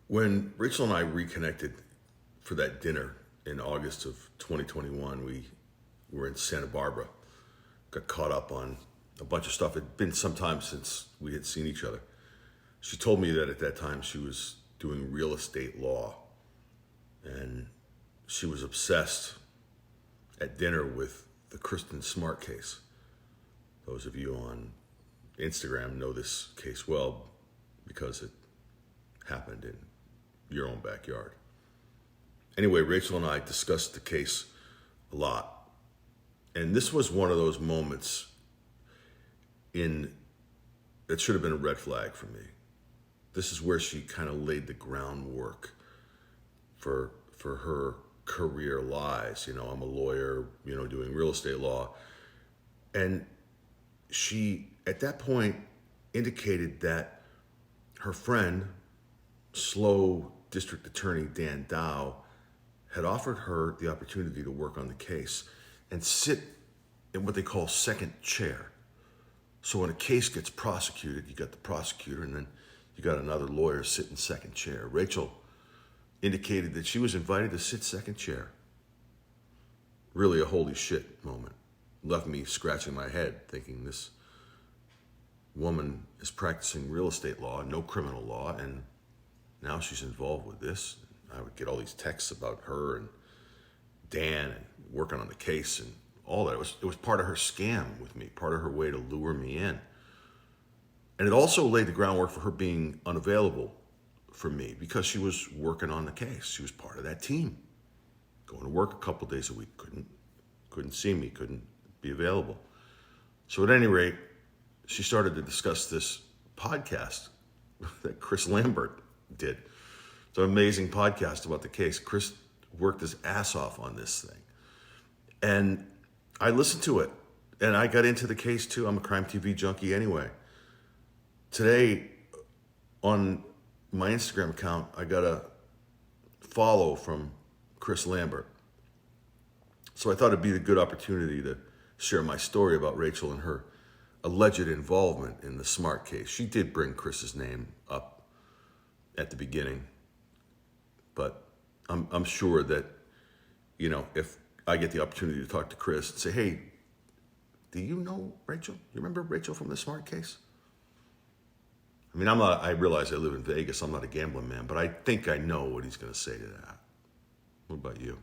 When Rachel and I reconnected for that dinner in August of 2021, we were in Santa Barbara, got caught up on a bunch of stuff. It'd been some time since we had seen each other. She told me that at that time she was doing real estate law, and she was obsessed at dinner with the Kristen Smart case. Those of you on Instagram know this case well because it happened in your own backyard. Anyway, Rachel and I discussed the case a lot. And this was one of those moments that should have been a red flag for me. This is where she kind of laid the groundwork for her career lies. I'm a lawyer, doing real estate law. And she, at that point, indicated that her friend, slow district attorney Dan Dow, had offered her the opportunity to work on the case and sit in what they call second chair. So when a case gets prosecuted, you got the prosecutor and then you got another lawyer sitting second chair. Rachel indicated that she was invited to sit second chair. Really a holy shit moment. Left me scratching my head thinking this woman is practicing real estate law, no criminal law, and now she's involved with this. I would get all these texts about her and Dan and working on the case and all that. It was part of her scam with me, part of her way to lure me in. And it also laid the groundwork for her being unavailable for me because she was working on the case. She was part of that team, going to work a couple days a week, couldn't see me, couldn't be available. So at any rate, she started to discuss this podcast that Chris Lambert did. It's an amazing podcast about the case. Chris worked his ass off on this thing. And I listened to it, and I got into the case too. I'm a crime TV junkie anyway. Today, on my Instagram account, I got a follow from Chris Lambert. So I thought it'd be a good opportunity to share my story about Rachel and her alleged involvement in the Smart case. She did bring Chris's name up at the beginning, but I'm sure that, if I get the opportunity to talk to Chris and say, hey, do you know Rachel? You remember Rachel from the Smart case? I mean, I realize I live in Vegas. I'm not a gambling man, but I think I know what he's going to say to that. What about you?